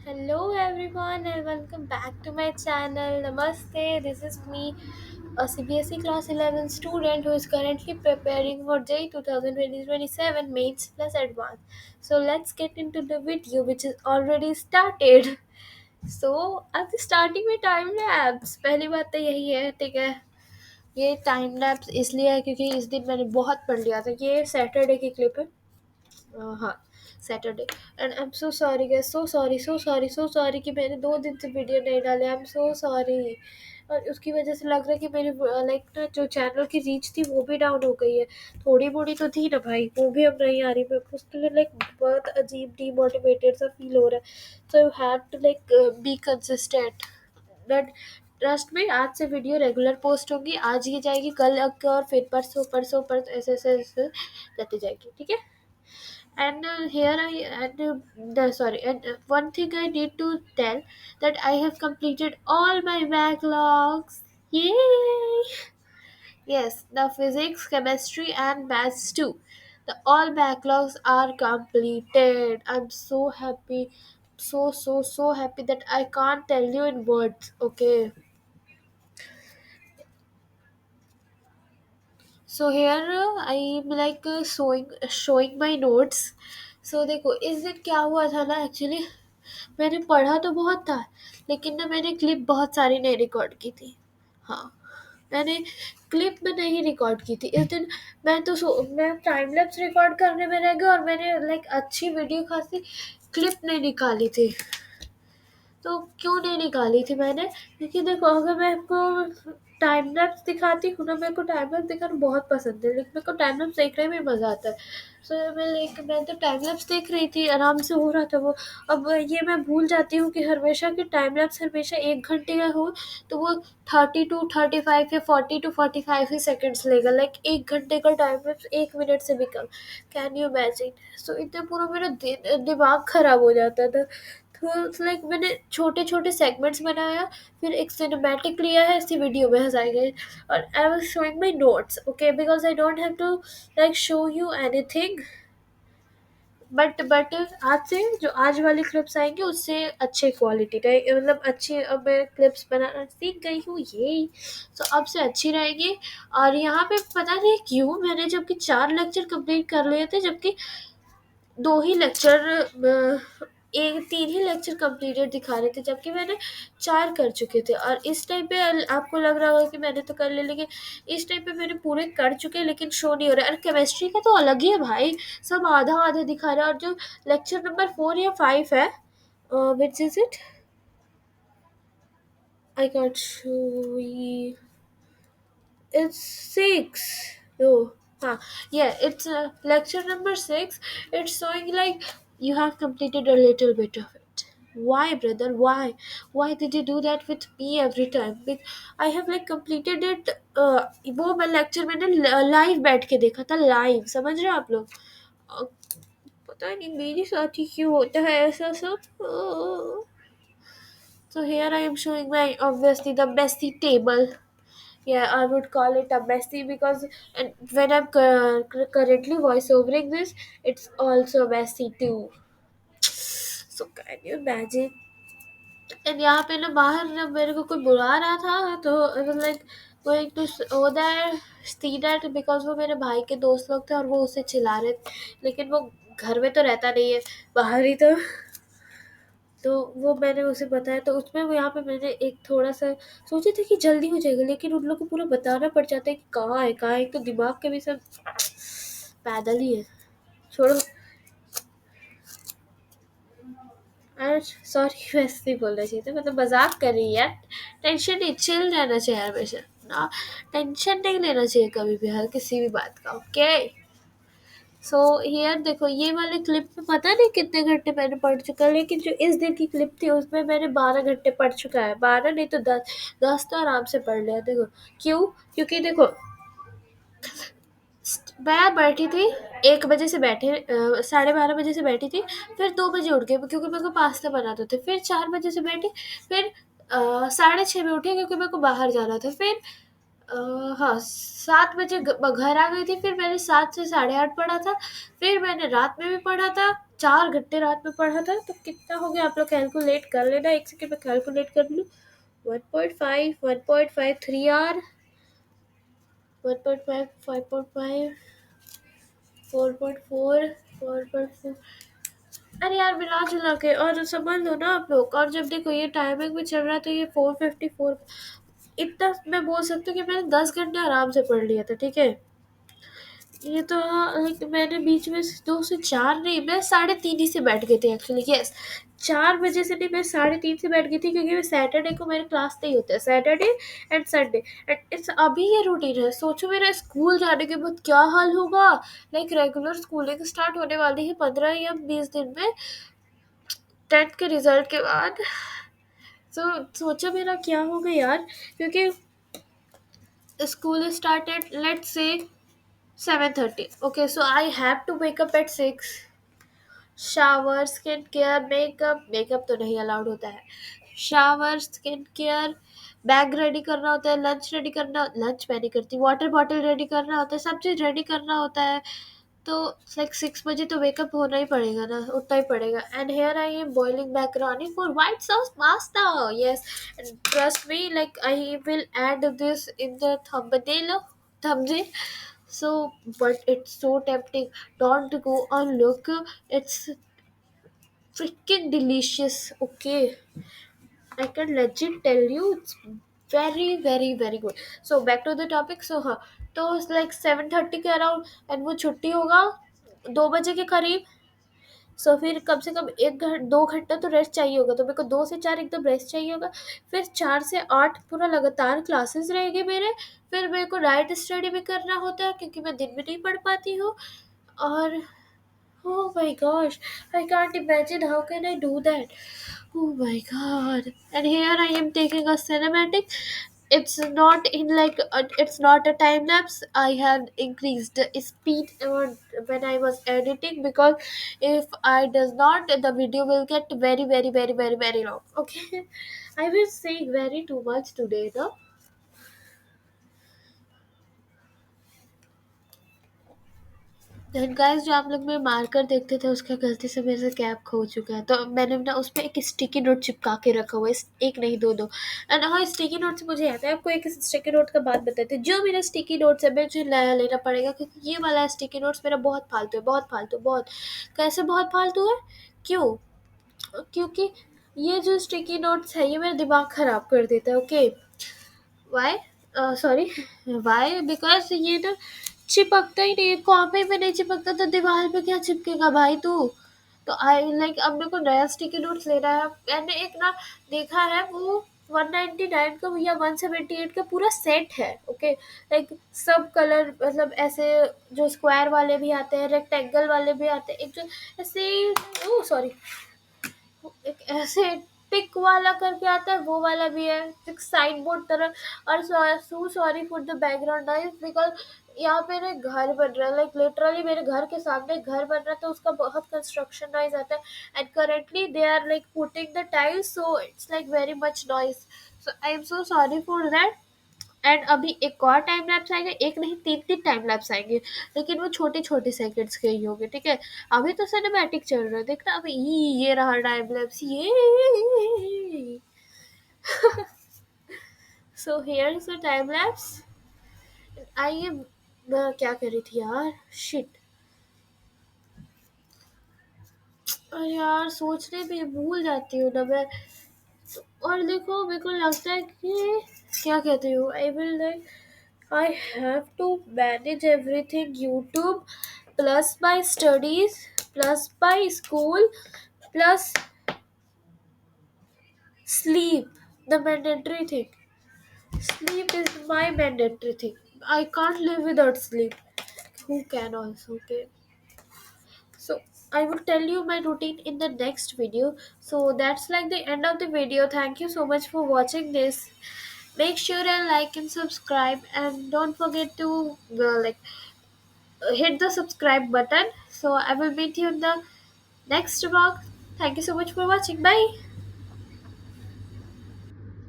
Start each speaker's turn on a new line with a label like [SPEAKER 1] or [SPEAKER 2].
[SPEAKER 1] Hello everyone and welcome back to my channel. Namaste. This is me, a CBSE class 11 student who is currently preparing for JEE 2027 Mains plus Advanced. So let's get into the video which is already started. So अब starting में time lapse पहली बात तो यही है ठीक है। ये टाइम लैप्स इसलिए है क्योंकि इस दिन मैंने बहुत पढ़ लिया था। ये सैटरडे की क्लिप है। हाँ, Saturday. And I am so sorry guys, so sorry कि मैंने 2 दिन से वीडियो नहीं डाले। आई एम सो सॉरी। और उसकी वजह से लग रहा है कि मेरी लाइक ना जो चैनल की रीच थी वो भी डाउन हो गई है। थोड़ी-मोड़ी तो थी ना भाई, वो भी अब नहीं आ रही। मेरे को उसके लिए लाइक बहुत अजीब डीमोटिवेटेड सा फील हो रहा है। So you have to like be consistent. But trust में आज से वीडियो रेगुलर पोस्ट होगी। आज ये जाएगी, कल और फिर परसों ऐसे जाती जाएगी, ठीक है? And here I and sorry and one thing I need to tell that I have completed all my backlogs. Yay! Yes, the physics, chemistry, and maths too. The all backlogs are completed. I'm so happy, so happy that I can't tell you in words. Okay. So here I'm like showing my notes. So देखो इस दिन क्या हुआ था ना actually. मैंने पढ़ा तो बहुत था, लेकिन ना मैंने क्लिप बहुत सारी नहीं रिकॉर्ड की थी। हाँ, मैंने क्लिप में नहीं रिकॉर्ड की थी इस दिन। मैं टाइम लैप्स रिकॉर्ड करने में रह गया और मैंने लाइक अच्छी वीडियो खासी क्लिप नहीं निकाली थी। तो क्यों नहीं निकाली थी मैंने? क्योंकि देखो अगर मैं आपको टाइम लैप्स दिखाती हूँ ना, मेरे को टाइम लैप्स दिखाना बहुत पसंद है, लेकिन मेरे को टाइम लैप्स देखने में मज़ा आता है। सो मैं तो टाइम लैप्स देख रही थी, आराम से हो रहा था वो। अब ये मैं भूल जाती हूँ कि हमेशा कि टाइम लैप्स हमेशा 1 घंटे का हो, तो वो 30 टू 35 या 40 टू 45 ही सेकंड्स लेगा। लाइक 1 घंटे का टाइम लैप्स 1 मिनट से भी कम। Can you imagine? सो इतना पूरा मेरा दिमाग खराब हो जाता था। तो लाइक मैंने छोटे-छोटे सेगमेंट्स बनाया, फिर एक सिनेमैटिक लिया है, इसी वीडियो में हँसाएँगे। और I was showing my notes, okay, because I don't have to like show you anything. But आज से जो आज वाली क्लिप्स आएँगी उससे अच्छे क्वालिटी का मतलब अच्छी अब मैं क्लिप्स बनाना सीख गई हूँ, येई! सो अब से अच्छी रहेगी। और यहाँ पे पता नहीं क्यों मैंने जबकि 4 लेक्चर कंप्लीट कर लिए थे, जबकि 2 ही लेक्चर 3 ही लेक्चर कंप्लीटेड दिखा रहे थे, जबकि मैंने 4 कर चुके थे। और इस टाइम पे आपको लग रहा होगा कि मैंने तो कर लिए, लेकिन इस टाइम पे मैंने पूरे कर चुके हैं, लेकिन शो नहीं हो रहा है। और केमिस्ट्री का तो अलग ही है भाई, सब आधा-आधा दिखा रहा है। और जो लेक्चर नंबर 4 या 5 है, which is it? I can't show you. It's 6. No. Yeah, it's lecture number 6. It's showing like you have completed a little bit of it. Why, brother? Why? Why did you do that with me every time? I have like completed it. वो मैं lecture मैंने live बैठ के देखा था, live. समझ रहे हो आप लोग? अ, पता नहीं मेरे साथ ही क्यों होता है ऐसा सब। So here I am showing my obviously the messy table. Yeah, I would call it a messy because and when I'm currently voice overing this, it's also messy too. So can you imagine? And यहाँ पे ना बाहर जब मेरे को कोई बुला रहा था तो like going to oh that see that because वो मेरे भाई के दोस्त लोग थे और वो उसे चिल्ला रहे थे, लेकिन वो घर में तो रहता नहीं है, बाहर ही तो वो मैंने उसे बताया। तो उसमें वो यहाँ पे मैंने एक थोड़ा-सा सोचे थे कि जल्दी हो जाएगा, लेकिन उन लोग को पूरा बताना पड़ जाता है कि कहाँ है, एक तो दिमाग के भी सब पैदल ही है। छोड़ो। सॉरी वैसे ही बोलना चाहिए था, मतलब मज़ाक कर रही है यार। टेंशन नहीं, चिल रहना चाहिए हमेशा ना, टेंशन नहीं लेना चाहिए कभी भी हर किसी भी बात का, ओके? सो हियर देखो ये वाले क्लिप में पता नहीं कितने घंटे मैंने पढ़ चुका है, लेकिन जो इस दिन की क्लिप थी उसमें मैंने 12 घंटे पढ़ चुका है। 12 नहीं तो 10 तो आराम से पढ़ लिया। देखो क्यों? क्योंकि देखो मैं बैठी थी 1 बजे से बैठे 12:30 बजे से बैठी थी, फिर 2 बजे उठ गई क्योंकि मेरे को पास्ता बनाते थे। फिर 4 बजे से बैठी, फिर 6:30 में उठी क्योंकि मेरे को बाहर जाना था। फिर हाँ, 7 बजे घर आ गई थी, फिर मैंने 7 से 8:30 पढ़ा था, फिर मैंने रात में भी पढ़ा था। 4 घंटे रात में पढ़ा था, तो कितना हो गया आप लोग कैलकुलेट कर लेना, 1 सेकेंड में कैलकुलेट कर लूँ। 1.5, 1.5, 3 आवर, 1.5, 5.5, 4.4, 4.4। अरे यार मिला जुला के और समझ लो ना आप लोग। और जब देखो ये टाइमिंग भी चल रहा है तो ये 4:54, इतना मैं बोल सकती हूँ कि मैंने 10 घंटे आराम से पढ़ लिया था, ठीक है। ये तो हाँ, लाइक मैंने बीच में 2 से 4 नहीं, मैं 3:30 ही से बैठ गई थी एक्चुअली, यस। 4 बजे से नहीं, मैं 3:30 से बैठ गई थी, क्योंकि मैं सैटरडे को मेरे क्लास नहीं होता है, Saturday and Sunday. And it's अभी ये रूटीन है। सोचो मेरा स्कूल जाने के बाद क्या हाल होगा। लाइक रेगुलर स्कूलिंग स्टार्ट होने वाली है 15 या 20 दिन में, 10th के रिजल्ट के बाद। तो सोचो मेरा क्या होगा यार, क्योंकि school started, let's say 7:30. Okay, so I have to wake up at 6. Shower, skin care, makeup, makeup तो नहीं अलाउड होता है। Shower, skin care, bag ready करना होता है, लंच रेडी करना, लंच मैं नहीं करती, वाटर बॉटल रेडी करना होता है, सब चीज़ रेडी करना होता है। तो लाइक 6 बजे तो वेकअप होना ही पड़ेगा ना, उतना ही पड़ेगा। And here I am boiling macaroni for white sauce pasta, yes. And trust me, like I will add this in the thumbnail. So but it's so tempting, don't go and look, it's freaking delicious, okay. I can legit tell you it's very very very good. So back to the topic. So हाँ, तो like 7:30 के around, and वो छुट्टी होगा 2 बजे के करीब। सो फिर कम से कम 2 घंटा तो रेस्ट चाहिए होगा, तो मेरे को 2 से 4 एकदम रेस्ट चाहिए होगा। फिर 4 से 8 पूरा लगातार क्लासेस रहेंगे मेरे। फिर मेरे को नाइट स्टडी भी करना होता है, क्योंकि मैं दिन में नहीं पढ़ पाती हूँ। और oh my gosh, I can't imagine how can I do that. Oh my god. And here I am taking a cinematic. It's not in like it's not a time lapse. I have increased the speed when I was editing, because if I does not, the video will get very very very very very long. Okay. I was saying very too much today, no? Then guys, जो आप लोग में marker देखते थे उसका गलती से मेरे से कैप खो चुका है, तो मैंने ना उस पर एक स्टिकी नोट चिपका के रखा हुआ है, एक नहीं दो दो। एंड हाँ, स्टिकी नोट से मुझे याद है आपको एक स्टिकी नोट का बात बताते हैं। जो मेरा स्टिकी नोट्स है मुझे नया लेना पड़ेगा, क्योंकि ये वाला स्टिकी नोट्स मेरा बहुत फालतू है, बहुत फालतू, बहुत। कैसे बहुत फालतू है? क्यों? क्योंकि ये जो स्टिकी नोट्स है ये मेरा दिमाग खराब कर देता है, okay. Why? Sorry, why? Because ये ना चिपकता ही नहीं है, कॉपी पे नहीं चिपकता तो दीवार पे क्या चिपकेगा भाई तू। तो आई लाइक अब मेरे को नया स्टिकी नोट्स लेना है। मैंने एक ना देखा है, वो 199 का या 178 का पूरा सेट है, ओके। लाइक सब कलर, मतलब ऐसे जो स्क्वायर वाले भी आते हैं, रेक्टेंगल वाले भी आते हैं, एक जो ऐसे, ओ सॉरी, एक ऐसे टिक वाला करके आता है वो वाला भी है, एक साइन बोर्ड तरह। और सो sorry for the background noise, because यहाँ पे ना घर बन रहा है, लाइक लिटरली मेरे घर के सामने एक घर बन रहा है, तो उसका बहुत कंस्ट्रक्शन नॉइज आता है। And currently they are like putting the tiles, so it's like very much noise. So I am so sorry for that. And अभी एक और टाइम लैप्स आएगा, एक नहीं 3 3 टाइम लैप्स आएंगे, लेकिन वो छोटे छोटे सेकंड्स के ही होंगे, ठीक है। अभी तो सिनेमैटिक चल रहा है, देखना अभी ये रहा टाइम लैप्स, ये। So here is the time lapse. I am, क्या कर रही थी यार, शिट। अरे यार सोचने में भूल जाती हूँ ना मैं। और देखो मेरे को लगता है कि क्या कहती हूँ, I will like I have to manage everything, YouTube plus my studies plus my school plus sleep, the mandatory thing. Sleep is my mandatory thing. I can't live without sleep. Who can also, okay? So I will tell you my routine in the next video. So that's like the end of the video. Thank you so much for watching this. Make sure and like and subscribe, and don't forget to hit the subscribe button. So I will meet you in the next vlog. Thank you so much for watching. Bye.